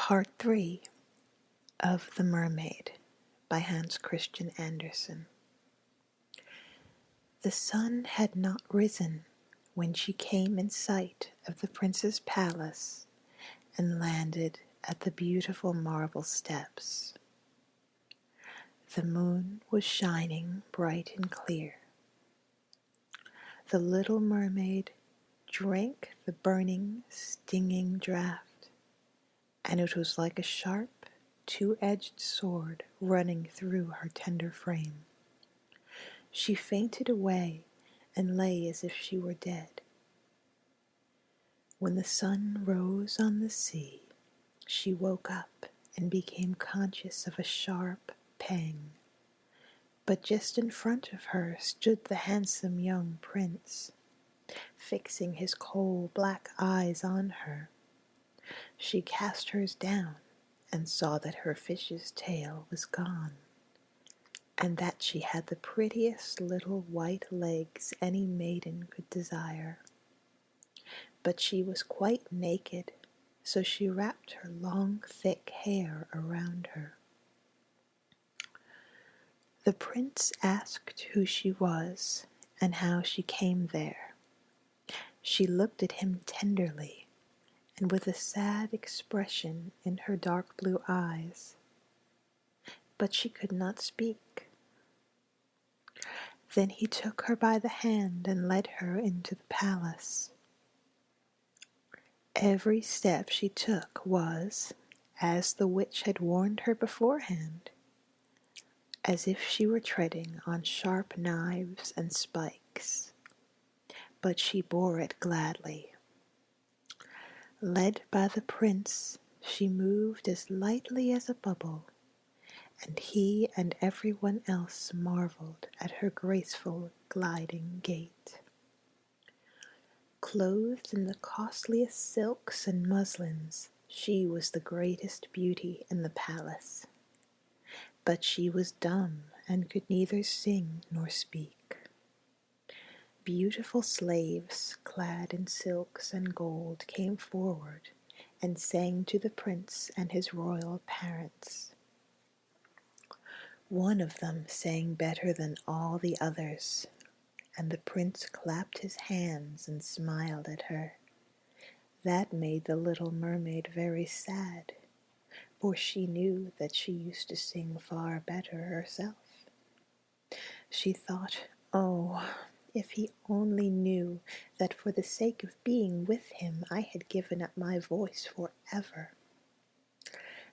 Part 3 of The Mermaid by Hans Christian Andersen. The sun had not risen when she came in sight of the prince's palace and landed at the beautiful marble steps. The moon was shining bright and clear. The little mermaid drank the burning, stinging draught, and it was like a sharp, two-edged sword running through her tender frame. She fainted away and lay as if she were dead. When the sun rose on the sea, she woke up and became conscious of a sharp pang. But just in front of her stood the handsome young prince, fixing his coal black eyes on her. She cast hers down and saw that her fish's tail was gone, and that she had the prettiest little white legs any maiden could desire. But she was quite naked, so she wrapped her long, thick hair around her. The prince asked who she was and how she came there. She looked at him tenderly and with a sad expression in her dark blue eyes, but she could not speak. Then he took her by the hand and led her into the palace. Every step she took was, as the witch had warned her beforehand, as if she were treading on sharp knives and spikes, but she bore it gladly. Led by the prince, she moved as lightly as a bubble, and he and everyone else marveled at her graceful gliding gait. Clothed in the costliest silks and muslins, she was the greatest beauty in the palace. But she was dumb and could neither sing nor speak. Beautiful slaves, clad in silks and gold, came forward and sang to the prince and his royal parents. One of them sang better than all the others, and the prince clapped his hands and smiled at her. That made the little mermaid very sad, for she knew that she used to sing far better herself. She thought, oh, if he only knew that for the sake of being with him I had given up my voice forever.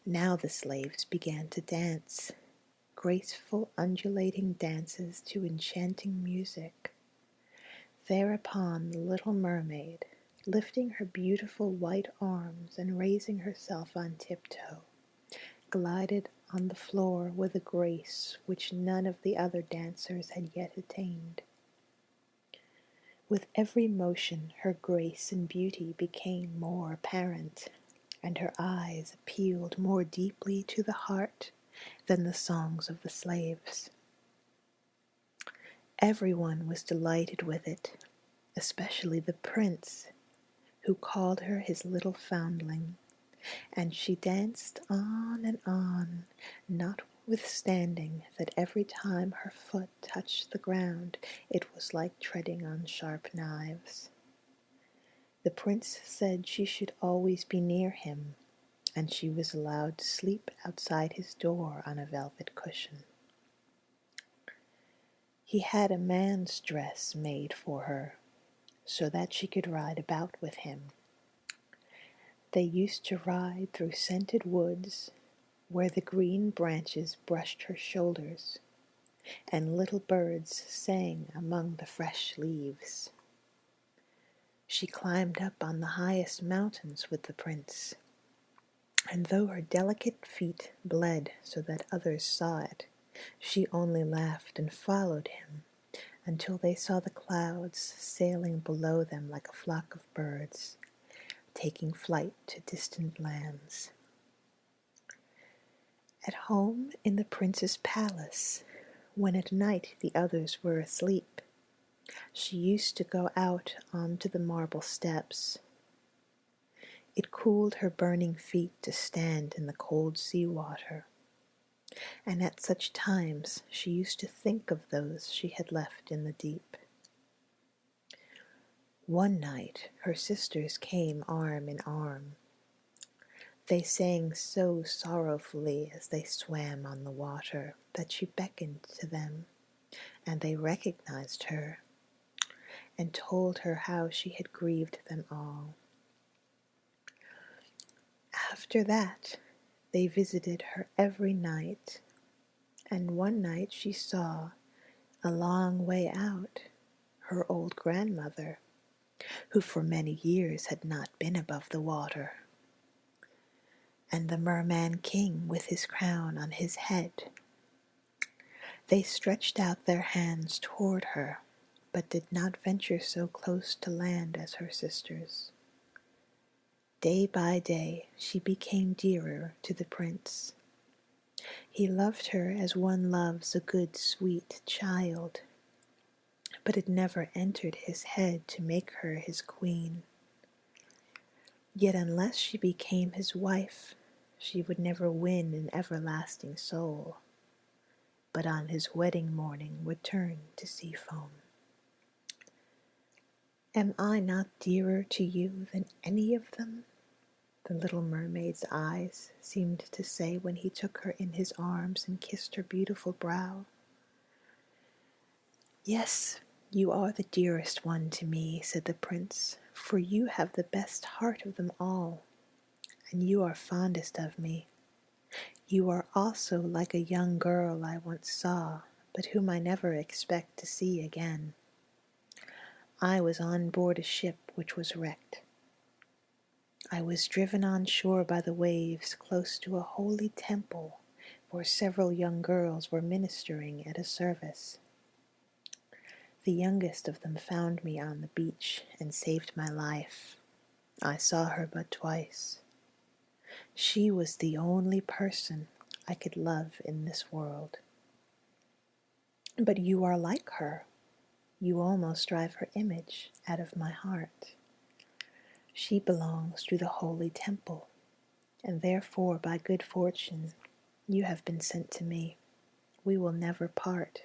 Now the slaves began to dance, graceful undulating dances to enchanting music. Thereupon the little mermaid, lifting her beautiful white arms and raising herself on tiptoe, glided on the floor with a grace which none of the other dancers had yet attained. With every motion her grace and beauty became more apparent, and her eyes appealed more deeply to the heart than the songs of the slaves. Everyone was delighted with it, especially the prince, who called her his little foundling, and she danced on, notwithstanding that every time her foot touched the ground it was like treading on sharp knives. The prince said she should always be near him, and she was allowed to sleep outside his door on a velvet cushion. He had a man's dress made for her, so that she could ride about with him. They used to ride through scented woods, where the green branches brushed her shoulders, and little birds sang among the fresh leaves. She climbed up on the highest mountains with the prince, and though her delicate feet bled so that others saw it, she only laughed and followed him until they saw the clouds sailing below them like a flock of birds, taking flight to distant lands. At home in the prince's palace, when at night the others were asleep, she used to go out onto the marble steps. It cooled her burning feet to stand in the cold sea water, and at such times she used to think of those she had left in the deep. One night her sisters came arm in arm. They sang so sorrowfully as they swam on the water that she beckoned to them, and they recognized her and told her how she had grieved them all. After that, they visited her every night, and one night she saw, a long way out, her old grandmother, who for many years had not been above the water, and the Merman King with his crown on his head. They stretched out their hands toward her, but did not venture so close to land as her sisters. Day by day she became dearer to the prince. He loved her as one loves a good, sweet child, but it never entered his head to make her his queen. Yet unless she became his wife, she would never win an everlasting soul, but on his wedding morning would turn to sea foam. Am I not dearer to you than any of them? The little mermaid's eyes seemed to say when he took her in his arms and kissed her beautiful brow. Yes, you are the dearest one to me, said the prince, for you have the best heart of them all, and you are fondest of me. You are also like a young girl I once saw, but whom I never expect to see again. I was on board a ship which was wrecked. I was driven on shore by the waves close to a holy temple where several young girls were ministering at a service. The youngest of them found me on the beach and saved my life. I saw her but twice. She was the only person I could love in this world. But you are like her. You almost drive her image out of my heart. She belongs to the holy temple, and therefore by good fortune you have been sent to me. We will never part.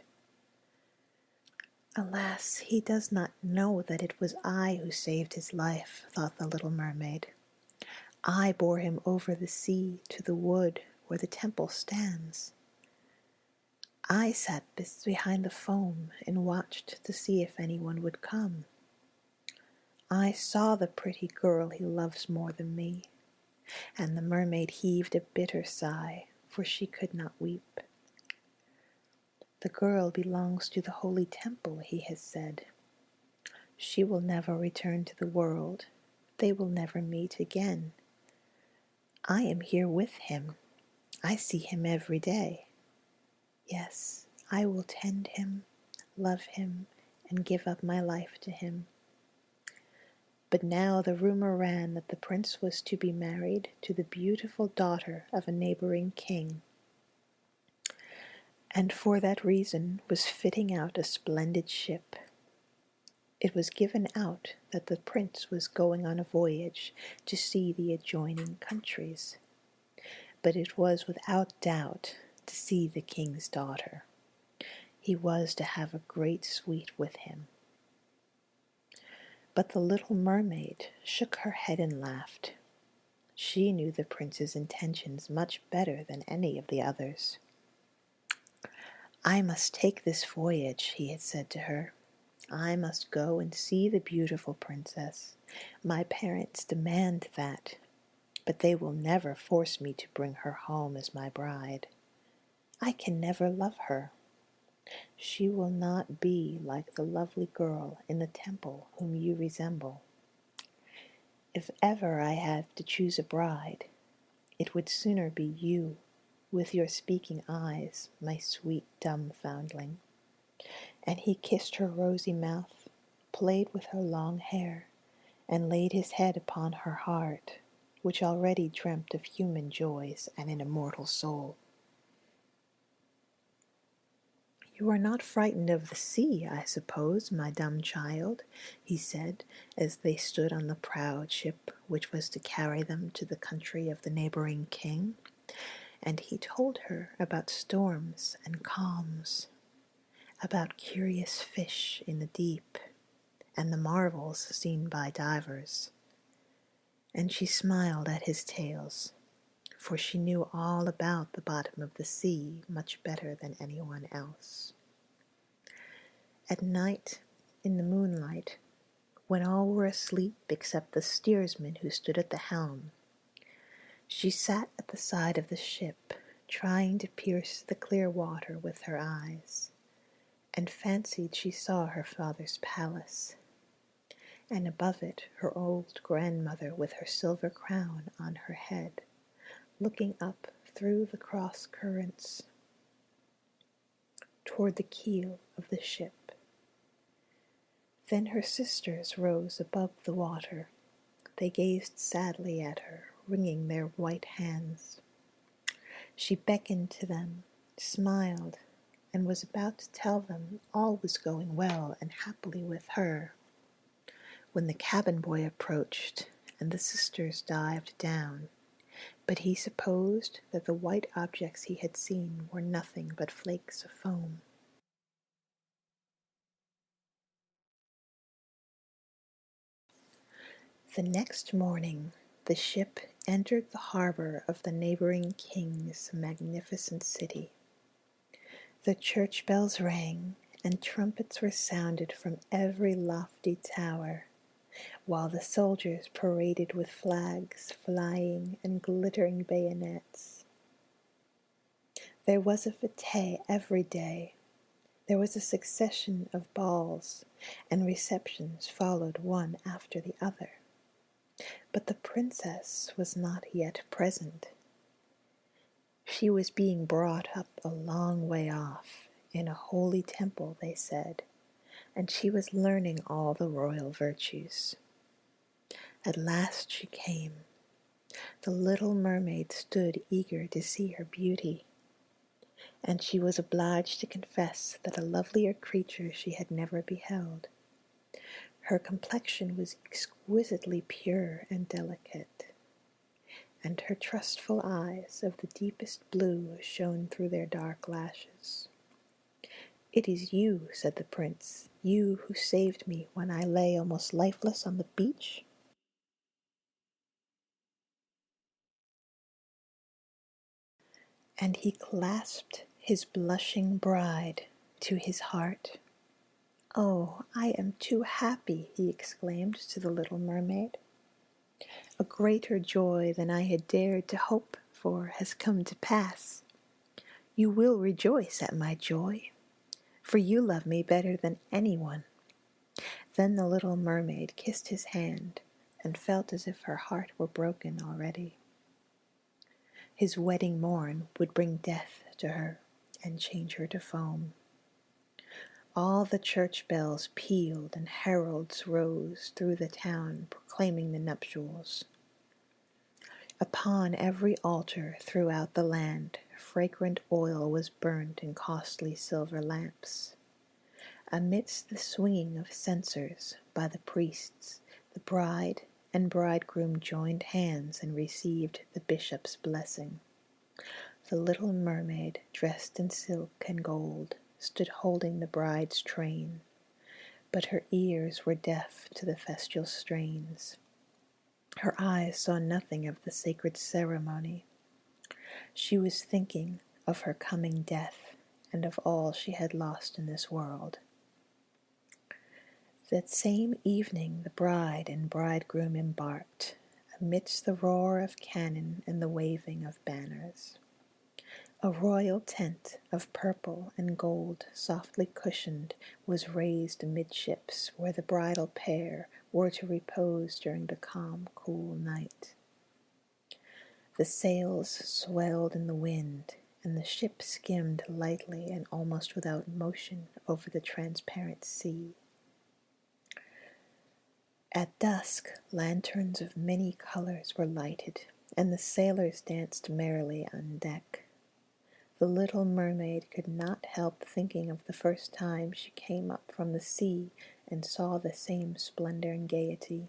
Alas, he does not know that it was I who saved his life, thought the little mermaid. I bore him over the sea to the wood where the temple stands. I sat behind the foam and watched to see if anyone would come. I saw the pretty girl he loves more than me, and the mermaid heaved a bitter sigh, for she could not weep. The girl belongs to the holy temple, he has said. She will never return to the world. They will never meet again. I am here with him. I see him every day. Yes, I will tend him, love him, and give up my life to him. But now the rumor ran that the prince was to be married to the beautiful daughter of a neighboring king, and for that reason was fitting out a splendid ship. It was given out that the prince was going on a voyage to see the adjoining countries, but it was without doubt to see the king's daughter. He was to have a great suite with him. But the little mermaid shook her head and laughed. She knew the prince's intentions much better than any of the others. I must take this voyage, he had said to her. I must go and see the beautiful princess. My parents demand that, but they will never force me to bring her home as my bride. I can never love her. She will not be like the lovely girl in the temple whom you resemble. If ever I have to choose a bride, it would sooner be you, with your speaking eyes, my sweet dumb foundling. And he kissed her rosy mouth, played with her long hair, and laid his head upon her heart, which already dreamt of human joys and an immortal soul. "You are not frightened of the sea, I suppose, my dumb child," he said, as they stood on the proud ship which was to carry them to the country of the neighboring king. And he told her about storms and calms, about curious fish in the deep, and the marvels seen by divers. And she smiled at his tales, for she knew all about the bottom of the sea much better than anyone else. At night, in the moonlight, when all were asleep except the steersman who stood at the helm, she sat at the side of the ship, trying to pierce the clear water with her eyes, and fancied she saw her father's palace, and above it her old grandmother with her silver crown on her head, looking up through the cross currents toward the keel of the ship. Then her sisters rose above the water. They gazed sadly at her, wringing their white hands. She beckoned to them, smiled, and was about to tell them all was going well and happily with her, when the cabin boy approached, and the sisters dived down. But he supposed that the white objects he had seen were nothing but flakes of foam. The next morning, the ship entered the harbor of the neighboring king's magnificent city. The church bells rang, and trumpets were sounded from every lofty tower, while the soldiers paraded with flags flying and glittering bayonets. There was a fete every day. There was a succession of balls, and receptions followed one after the other. But the princess was not yet present. She was being brought up a long way off, in a holy temple, they said, and she was learning all the royal virtues. At last she came. The little mermaid stood eager to see her beauty, and she was obliged to confess that a lovelier creature she had never beheld. Her complexion was exquisitely pure and delicate, and her trustful eyes of the deepest blue shone through their dark lashes. "It is you," said the prince, "you who saved me when I lay almost lifeless on the beach?" And he clasped his blushing bride to his heart. "Oh, I am too happy," he exclaimed to the little mermaid. "A greater joy than I had dared to hope for has come to pass. You will rejoice at my joy, for you love me better than anyone." Then the little mermaid kissed his hand and felt as if her heart were broken already. His wedding morn would bring death to her and change her to foam. All the church bells pealed and heralds rose through the town proclaiming the nuptials. Upon every altar throughout the land, fragrant oil was burnt in costly silver lamps. Amidst the swinging of censers by the priests, the bride and bridegroom joined hands and received the bishop's blessing. The little mermaid, dressed in silk and gold, stood holding the bride's train, but her ears were deaf to the festal strains. Her eyes saw nothing of the sacred ceremony. She was thinking of her coming death and of all she had lost in this world. That same evening the bride and bridegroom embarked, amidst the roar of cannon and the waving of banners. A royal tent of purple and gold, softly cushioned, was raised amidships where the bridal pair were to repose during the calm, cool night. The sails swelled in the wind, and the ship skimmed lightly and almost without motion over the transparent sea. At dusk, lanterns of many colors were lighted, and the sailors danced merrily on deck. The little mermaid could not help thinking of the first time she came up from the sea and saw the same splendor and gaiety.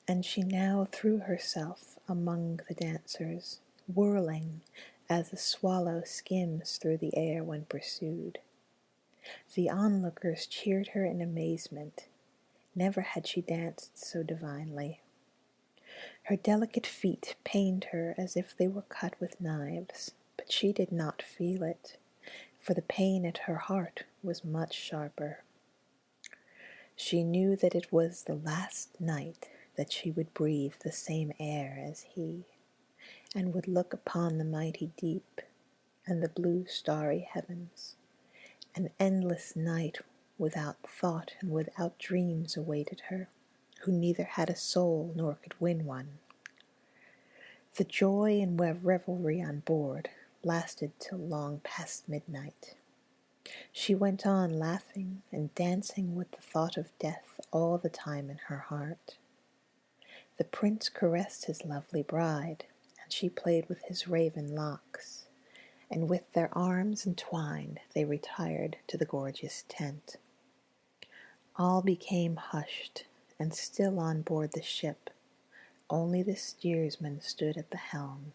And she now threw herself among the dancers, whirling as a swallow skims through the air when pursued. The onlookers cheered her in amazement. Never had she danced so divinely. Her delicate feet pained her as if they were cut with knives, but she did not feel it, for the pain at her heart was much sharper. She knew that it was the last night that she would breathe the same air as he, and would look upon the mighty deep and the blue starry heavens. An endless night without thought and without dreams awaited her, who neither had a soul nor could win one. The joy and revelry on board lasted till long past midnight. She went on laughing and dancing with the thought of death all the time in her heart. The prince caressed his lovely bride, and she played with his raven locks, and with their arms entwined they retired to the gorgeous tent. All became hushed and still on board the ship. Only the steersman stood at the helm.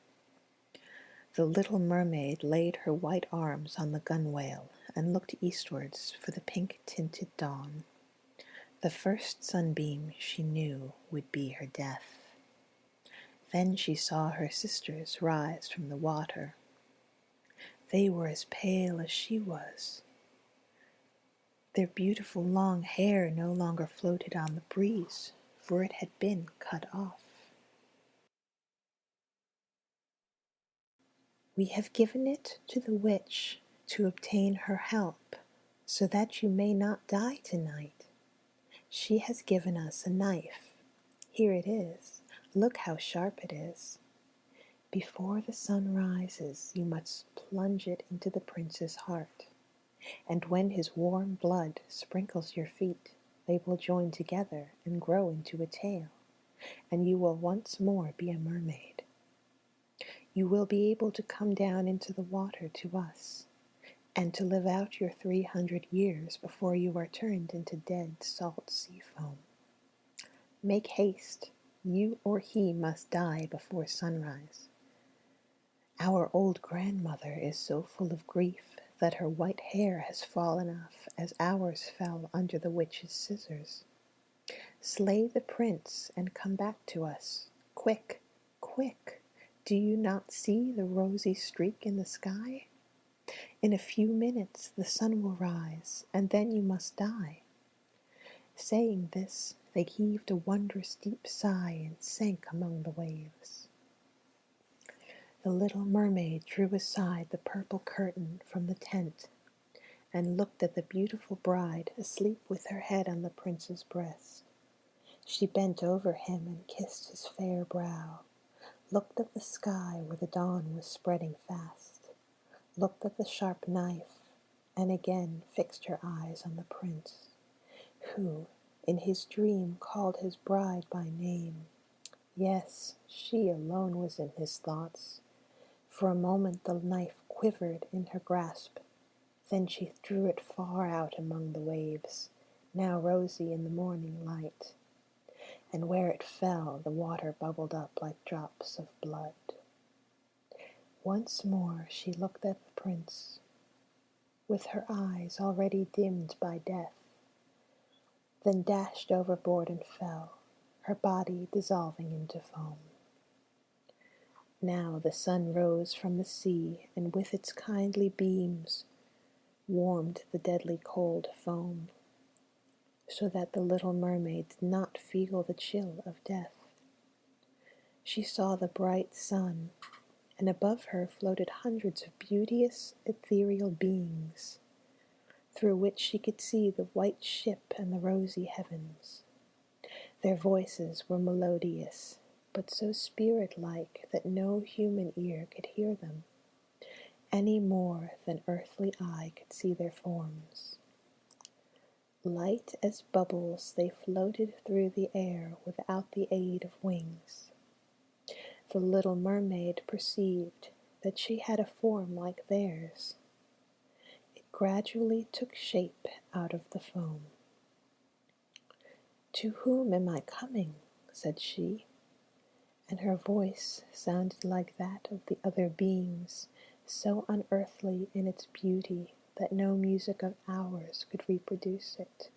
The little mermaid laid her white arms on the gunwale and looked eastwards for the pink-tinted dawn. The first sunbeam, she knew, would be her death. Then she saw her sisters rise from the water. They were as pale as she was. Their beautiful long hair no longer floated on the breeze, for it had been cut off. "We have given it to the witch to obtain her help, so that you may not die tonight. She has given us a knife. Here it is. Look how sharp it is. Before the sun rises, you must plunge it into the prince's heart, and when his warm blood sprinkles your feet, they will join together and grow into a tail, and you will once more be a mermaid. You will be able to come down into the water to us, and to live out your 300 years before you are turned into dead salt sea foam. Make haste, you or he must die before sunrise. Our old grandmother is so full of grief that her white hair has fallen off as ours fell under the witch's scissors. Slay the prince and come back to us. Quick, quick! Do you not see the rosy streak in the sky? In a few minutes the sun will rise, and then you must die." Saying this, they heaved a wondrous deep sigh and sank among the waves. The little mermaid drew aside the purple curtain from the tent and looked at the beautiful bride asleep with her head on the prince's breast. She bent over him and kissed his fair brow, looked at the sky where the dawn was spreading fast, looked at the sharp knife, and again fixed her eyes on the prince, who, in his dream, called his bride by name. Yes, she alone was in his thoughts. For a moment the knife quivered in her grasp, then she drew it far out among the waves, now rosy in the morning light, and where it fell the water bubbled up like drops of blood. Once more she looked at the prince, with her eyes already dimmed by death, then dashed overboard and fell, her body dissolving into foam. Now the sun rose from the sea, and with its kindly beams warmed the deadly cold foam, so that the little mermaid did not feel the chill of death. She saw the bright sun, and above her floated hundreds of beauteous, ethereal beings, through which she could see the white ship and the rosy heavens. Their voices were melodious, but so spirit-like that no human ear could hear them, any more than earthly eye could see their forms. Light as bubbles they floated through the air without the aid of wings. The little mermaid perceived that she had a form like theirs. It gradually took shape out of the foam. "To whom am I coming?" said she, and her voice sounded like that of the other beings, so unearthly in its beauty that no music of ours could reproduce it.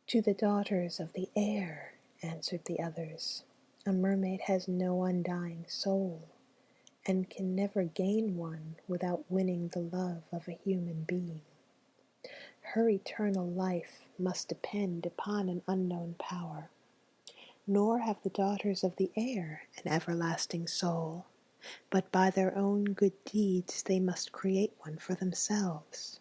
"To the daughters of the air," answered the others. "A mermaid has no undying soul, and can never gain one without winning the love of a human being. Her eternal life must depend upon an unknown power. Nor have the daughters of the air an everlasting soul, but by their own good deeds they must create one for themselves.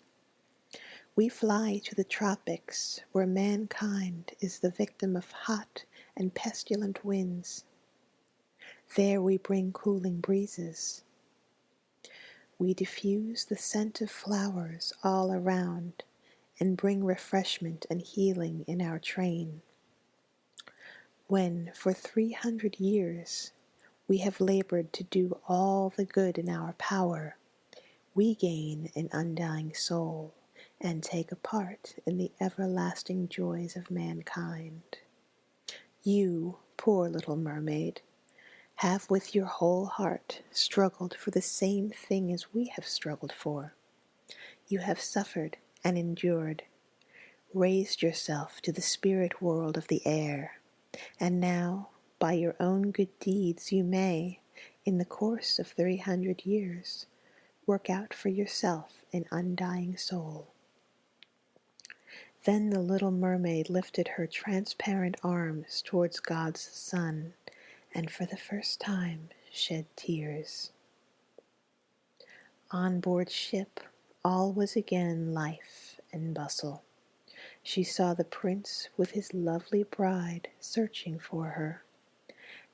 We fly to the tropics, where mankind is the victim of hot and pestilent winds. There we bring cooling breezes. We diffuse the scent of flowers all around, and bring refreshment and healing in our train. When, for 300 years, we have labored to do all the good in our power, we gain an undying soul and take a part in the everlasting joys of mankind. You, poor little mermaid, have with your whole heart struggled for the same thing as we have struggled for. You have suffered and endured, raised yourself to the spirit world of the air, and now, by your own good deeds, you may, in the course of 300 years, work out for yourself an undying soul." Then the little mermaid lifted her transparent arms towards God's sun, and for the first time shed tears. On board ship, all was again life and bustle. She saw the prince with his lovely bride searching for her.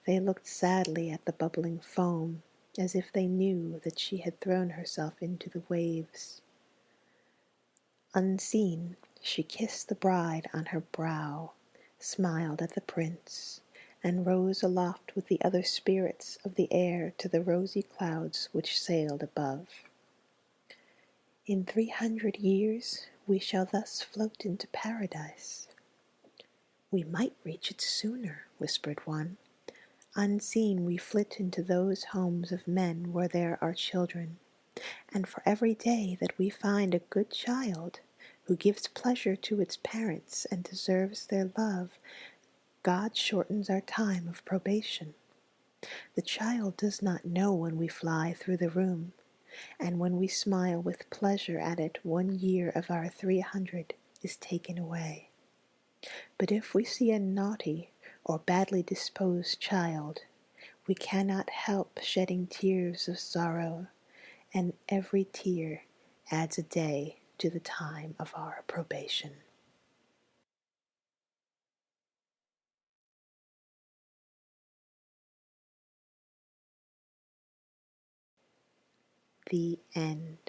They looked sadly at the bubbling foam, as if they knew that she had thrown herself into the waves. Unseen, she kissed the bride on her brow, smiled at the prince, and rose aloft with the other spirits of the air to the rosy clouds which sailed above. "In 300 years we shall thus float into paradise." "We might reach it sooner," whispered one. "Unseen we flit into those homes of men where there are children, and for every day that we find a good child who gives pleasure to its parents and deserves their love, God shortens our time of probation. The child does not know when we fly through the room, and when we smile with pleasure at it, 1 year of our 300 is taken away. But if we see a naughty or badly disposed child, we cannot help shedding tears of sorrow, and every tear adds a day to the time of our probation." The end.